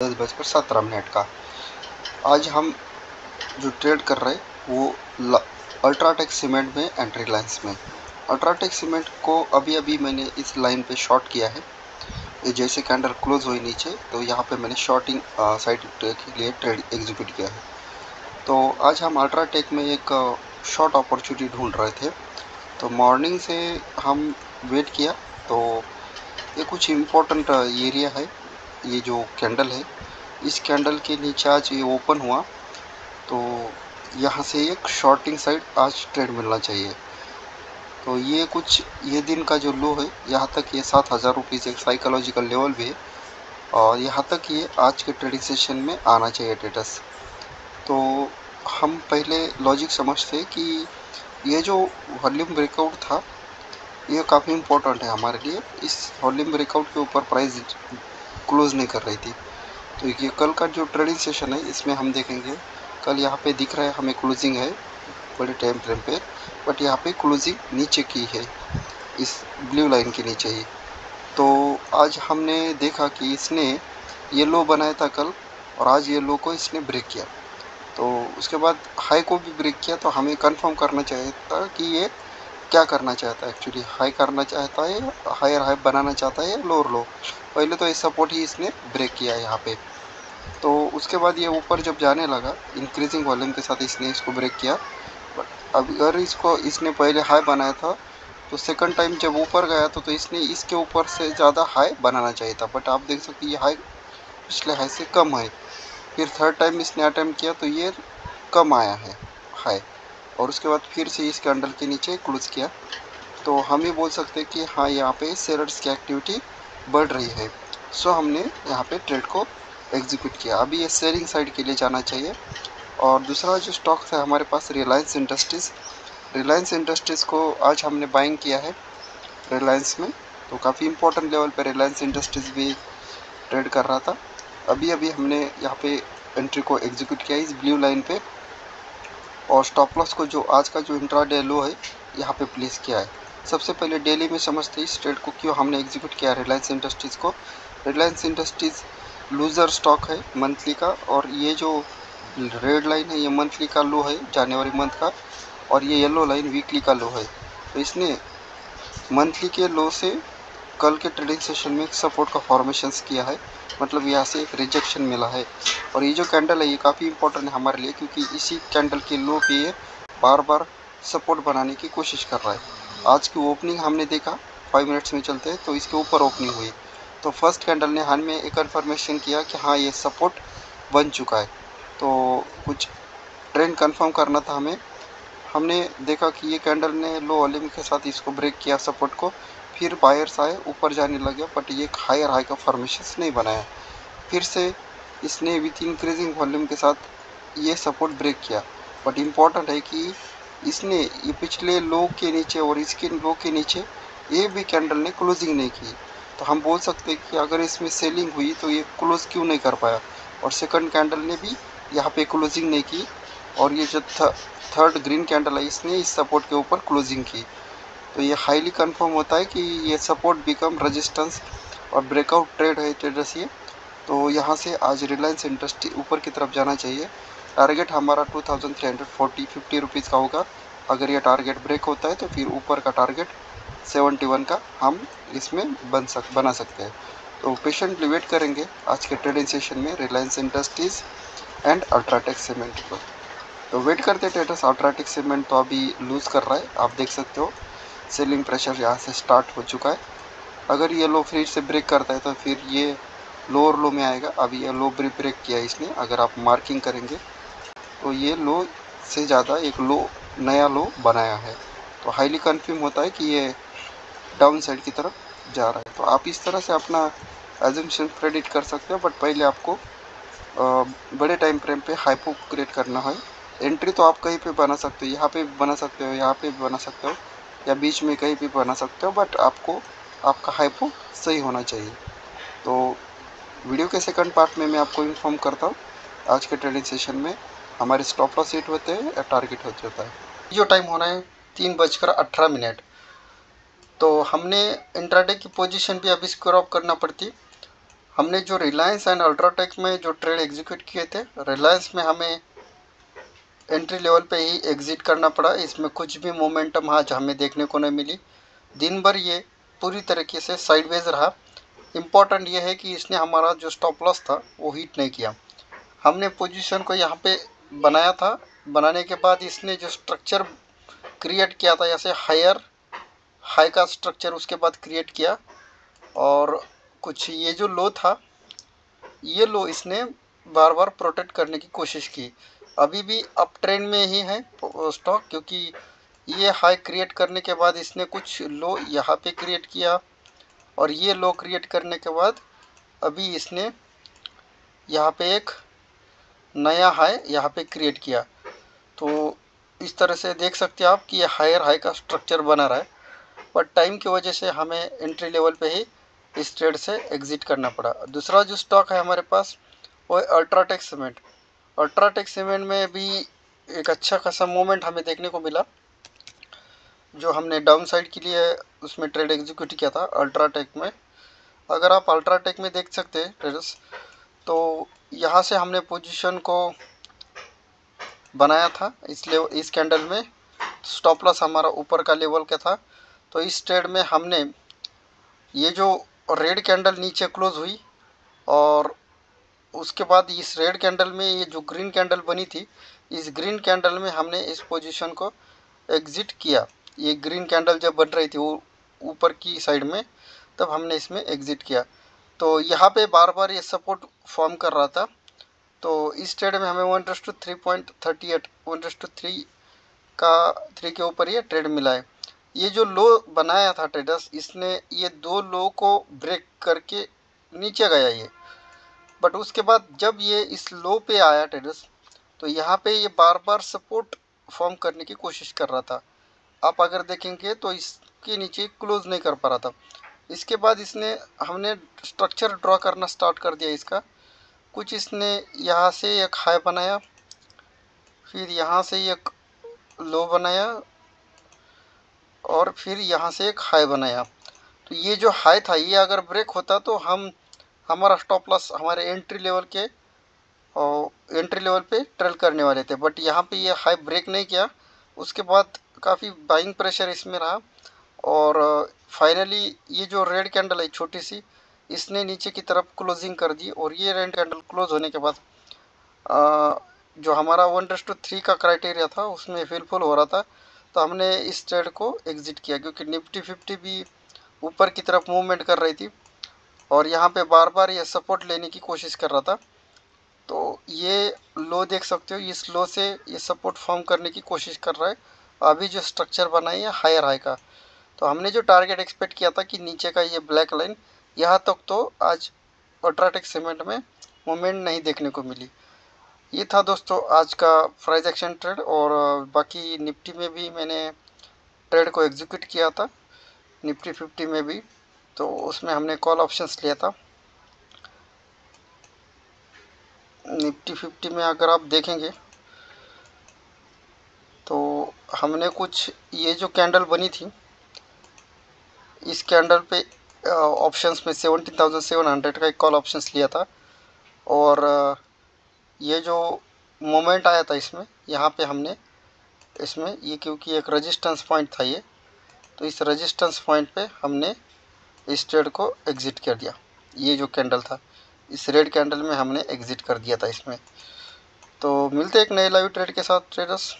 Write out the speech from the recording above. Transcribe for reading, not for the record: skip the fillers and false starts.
10:17 का। आज हम जो ट्रेड कर रहे हैं वो अल्ट्राटेक सीमेंट में एंट्री लाइन्स में। अल्ट्राटेक सीमेंट को अभी अभी मैंने इस लाइन पे शॉर्ट किया है। ये जैसे कैंडल क्लोज हुई नीचे तो यहाँ पे मैंने शॉर्टिंग साइड के लिए ट्रेड एग्जीक्यूट किया है। तो आज हम अल्ट्राटेक में एक शॉर्ट अपॉर्चुनिटी ढूंढ रहे थे। तो मॉर्निंग से हम वेट किया तो ये कुछ इम्पोर्टेंट एरिया है। ये जो कैंडल है इस कैंडल के नीचे आज ये ओपन हुआ तो यहाँ से एक शॉर्टिंग साइड आज ट्रेड मिलना चाहिए। तो ये दिन का जो लो है यहाँ तक ये 7,000 रुपीज़ एक साइकोलॉजिकल लेवल भी है और यहाँ तक ये आज के ट्रेडिंग सेशन में आना चाहिए स्टेटस। तो हम पहले लॉजिक समझते कि ये जो वॉल्यूम ब्रेकआउट था ये काफ़ी इम्पोर्टेंट है हमारे लिए। इस वॉल्यूम ब्रेकआउट के ऊपर प्राइस क्लोज नहीं कर रही थी। तो ये कल का जो ट्रेडिंग सेशन है इसमें हम देखेंगे। कल यहाँ पे दिख रहा है हमें क्लोजिंग है बड़े टाइम फ्रेम पे, बट यहाँ पे क्लोजिंग नीचे की है इस ब्लू लाइन के नीचे ही। तो आज हमने देखा कि इसने ये लो बनाया था कल और आज ये लो को इसने ब्रेक किया। तो उसके बाद हाई को भी ब्रेक किया। तो हमें कंफर्म करना चाहिए था कि ये क्या करना चाहता है। एक्चुअली हाई करना चाहता है, हायर हाई बनाना चाहता है या लोअर लो। पहले तो ये सपोर्ट ही इसने ब्रेक किया है यहाँ पे। तो उसके बाद ये ऊपर जब जाने लगा इंक्रीजिंग वॉल्यूम के साथ इसने इसको ब्रेक किया। बट अगर इसने पहले हाई बनाया था तो सेकंड टाइम जब ऊपर गया तो इसने इसके ऊपर से ज़्यादा हाई बनाना चाहिए था। बट आप देख सकते हैं ये हाई पिछले हाई से कम है। फिर थर्ड टाइम इसने अटेम्प्ट किया तो ये कम आया है हाई और उसके बाद फिर से इस कैंडल के नीचे क्लोज किया। तो हम ये बोल सकते हैं कि हाँ यहाँ पे सेलर्स की एक्टिविटी बढ़ रही है। सो हमने यहाँ पे ट्रेड को एग्जीक्यूट किया। अभी ये सेलिंग साइड के लिए जाना चाहिए। और दूसरा जो स्टॉक है हमारे पास रिलायंस इंडस्ट्रीज़। रिलायंस इंडस्ट्रीज़ को आज हमने बाइंग किया है रिलायंस में। तो काफ़ी इंपॉर्टेंट लेवल पे रिलायंस इंडस्ट्रीज़ भी ट्रेड कर रहा था। अभी अभी हमने यहाँ पे एंट्री को एग्जीक्यूट किया इस ब्लू लाइन पे और स्टॉप लॉस को जो आज का जो इंट्राडे लो है यहाँ पे प्लेस किया है। सबसे पहले डेली में समझते इस ट्रेड को क्यों हमने एग्जीक्यूट किया रिलायंस इंडस्ट्रीज़ को। रिलायंस इंडस्ट्रीज़ लूज़र स्टॉक है मंथली का और ये जो रेड लाइन है ये मंथली का लो है जनवरी मंथ का और ये येलो लाइन वीकली का लो है। तो इसने मंथली के लो से कल के ट्रेडिंग सेशन में एक सपोर्ट का फॉर्मेशन किया है। मतलब यहाँ से एक रिजेक्शन मिला है और ये जो कैंडल है ये काफ़ी इंपॉर्टेंट है हमारे लिए क्योंकि इसी कैंडल के लो पे ये बार बार सपोर्ट बनाने की कोशिश कर रहा है। आज की ओपनिंग हमने देखा 5 मिनट्स में चलते हैं तो इसके ऊपर ओपनिंग हुई। तो फर्स्ट कैंडल ने हमें एक कन्फर्मेशन किया कि हाँ ये सपोर्ट बन चुका है। तो कुछ ट्रेंड कंफर्म करना था हमें। हमने देखा कि ये कैंडल ने लो वॉल्यूम के साथ इसको ब्रेक किया सपोर्ट को। फिर बायर्स आए ऊपर जाने लगे बट ये हायर हाई का फॉर्मेशन नहीं बनाया। फिर से इसने विथ इंक्रीजिंग वॉल्यूम के साथ ये सपोर्ट ब्रेक किया। बट इम्पॉर्टेंट है कि इसने ये पिछले लो के नीचे और इसके लो के नीचे ये भी कैंडल ने क्लोजिंग नहीं की। तो हम बोल सकते हैं कि अगर इसमें सेलिंग हुई तो ये क्लोज क्यों नहीं कर पाया। और सेकंड कैंडल ने भी यहाँ पे क्लोजिंग नहीं की और ये जो थर्ड ग्रीन कैंडल है इसने इस सपोर्ट के ऊपर क्लोजिंग की। तो ये हाईली कंफर्म होता है कि ये सपोर्ट बिकम रेजिस्टेंस और ब्रेकआउट ट्रेड है ट्रेडर्स ये। तो यहाँ से आज रिलायंस इंडस्ट्री ऊपर की तरफ जाना चाहिए। टारगेट हमारा 2340 रुपीज़ का होगा। अगर ये टारगेट ब्रेक होता है तो फिर ऊपर का टारगेट 71 का हम इसमें बना सकते हैं। तो पेशेंटली वेट करेंगे आज के ट्रेडिंग सेशन में Reliance industries and UltraTech cement पर। तो वेट करते ट्रेडर्स। अल्ट्राटेक सीमेंट तो अभी लूज़ कर रहा है, आप देख सकते हो सेलिंग प्रेशर यहाँ से स्टार्ट हो चुका है। अगर ये लो फिर से ब्रेक करता है तो फिर ये लोअर लो में आएगा। अभी ये लो ब्रेक किया इसने। अगर आप मार्किंग करेंगे तो ये लो से ज़्यादा एक लो नया लो बनाया है। तो हाईली कन्फर्म होता है कि ये डाउन साइड की तरफ जा रहा है। तो आप इस तरह से अपना एजम्पशन प्रेडिक्ट कर सकते हो। बट पहले आपको बड़े टाइम फ्रेम पे हाइपो क्रिएट करना है। एंट्री तो आप कहीं पे बना सकते हो, यहाँ पे भी बना सकते हो, यहाँ पे भी बना सकते हो या बीच में कहीं भी बना सकते हो। बट आपको आपका हाइपो सही होना चाहिए। तो वीडियो के सेकंड पार्ट में मैं आपको इन्फॉर्म करता हूँ आज के ट्रेडिंग सेशन में हमारे स्टॉप लॉस हिट होते हैं या टारगेट हो जाता है। जो टाइम होना है 3:18। तो हमने इंट्राडे की पोजीशन भी अभी स्क्वायर ऑफ करना पड़ती। हमने जो रिलायंस एंड अल्ट्राटेक में जो ट्रेड एग्जीक्यूट किए थे, रिलायंस में हमें एंट्री लेवल पे ही एग्जिट करना पड़ा। इसमें कुछ भी मोमेंटम आज हमें देखने को नहीं मिली। दिन भर ये पूरी तरीके से साइडवेज रहा। इम्पॉर्टेंट ये है कि इसने हमारा जो स्टॉप लॉस था वो हिट नहीं किया। हमने पोजीशन को यहाँ पे बनाया था, बनाने के बाद इसने जो स्ट्रक्चर क्रिएट किया था, जैसे हाई का स्ट्रक्चर उसके बाद क्रिएट किया, और कुछ ये जो लो था, ये लो इसने बार बार प्रोटेक्ट करने की कोशिश की। अभी भी अप ट्रेंड में ही है स्टॉक, क्योंकि ये हाई क्रिएट करने के बाद इसने कुछ लो यहाँ पे क्रिएट किया, और ये लो क्रिएट करने के बाद अभी इसने यहाँ पे एक नया हाई यहाँ पे क्रिएट किया। तो इस तरह से देख सकते हैं आप कि ये हायर हाई का स्ट्रक्चर बना रहा है, पर टाइम की वजह से हमें एंट्री लेवल पे ही इस ट्रेड से एग्जिट करना पड़ा। दूसरा जो स्टॉक है हमारे पास वो है अल्ट्राटेक सीमेंट। अल्ट्राटेक सीमेंट में भी एक अच्छा खासा मूवमेंट हमें देखने को मिला, जो हमने डाउन साइड के लिए उसमें ट्रेड एग्जीक्यूट किया था अल्ट्राटेक में। अगर आप अल्ट्राटेक में देख सकते हैं ट्रेडर्स, तो यहाँ से हमने पोजीशन को बनाया था। इसलिए इस कैंडल में स्टॉप लॉस हमारा ऊपर का लेवल का था। तो इस ट्रेड में हमने ये जो रेड कैंडल नीचे क्लोज हुई, और उसके बाद इस रेड कैंडल में ये जो ग्रीन कैंडल बनी थी, इस ग्रीन कैंडल में हमने इस पोजीशन को एग्जिट किया। ये ग्रीन कैंडल जब बन रही थी वो ऊपर की साइड में, तब हमने इसमें एग्जिट किया। तो यहाँ पे बार बार ये सपोर्ट फॉर्म कर रहा था। तो इस ट्रेड में हमें 1:3.38 1:3 का 3 के ऊपर ये ट्रेड मिला है। ये जो लो बनाया था ट्रेडर्स, इसने ये दो लो को ब्रेक करके नीचे गया ये, बट उसके बाद जब ये इस लो पे आया ट्रेडर्स, तो यहाँ पे ये बार बार सपोर्ट फॉर्म करने की कोशिश कर रहा था। आप अगर देखेंगे तो इसके नीचे क्लोज नहीं कर पा रहा था। इसके बाद हमने स्ट्रक्चर ड्रॉ करना स्टार्ट कर दिया इसका। कुछ इसने यहाँ से एक हाई बनाया, फिर यहाँ से एक लो बनाया, और फिर यहाँ से एक हाई बनाया। तो ये जो हाई था, ये अगर ब्रेक होता तो हमारा स्टॉप लॉस हमारे एंट्री लेवल पे ट्रेल करने वाले थे। बट यहाँ पे ये हाई ब्रेक नहीं किया। उसके बाद काफ़ी बाइंग प्रेशर इसमें रहा, और फाइनली ये जो रेड कैंडल है छोटी सी, इसने नीचे की तरफ क्लोजिंग कर दी। और ये रेड कैंडल क्लोज होने के बाद जो हमारा 1:3 का क्राइटेरिया था उसमें फिलफुल हो रहा था। तो हमने इस ट्रेड को एग्जिट किया, क्योंकि निफ्टी 50 भी ऊपर की तरफ मूवमेंट कर रही थी, और यहाँ पे बार बार ये सपोर्ट लेने की कोशिश कर रहा था। तो ये लो देख सकते हो, इस लो से ये सपोर्ट फॉर्म करने की कोशिश कर रहा है। अभी जो स्ट्रक्चर बना है हायर हाई का, तो हमने जो टारगेट एक्सपेक्ट किया था कि नीचे का ये ब्लैक लाइन, यहाँ तक तो आज अल्ट्राटेक सीमेंट में मूवमेंट नहीं देखने को मिली। ये था दोस्तों आज का प्राइस एक्शन ट्रेड। और बाकी निफ्टी में भी मैंने ट्रेड को एग्जीक्यूट किया था, निफ्टी 50 में भी। तो उसमें हमने कॉल ऑप्शंस लिया था। निफ्टी 50 में अगर आप देखेंगे तो हमने कुछ ये जो कैंडल बनी थी, इस कैंडल पे ऑप्शंस में 17,700 का एक कॉल ऑप्शंस लिया था। और ये जो मोमेंट आया था इसमें, यहाँ पे हमने इसमें ये, क्योंकि एक रेजिस्टेंस पॉइंट था ये, तो इस रेजिस्टेंस पॉइंट पे हमने इस ट्रेड को एग्जिट कर दिया। ये जो कैंडल था, इस रेड कैंडल में हमने एग्जिट कर दिया था इसमें। तो मिलते हैं एक नए लाइव ट्रेड के साथ ट्रेडर्स।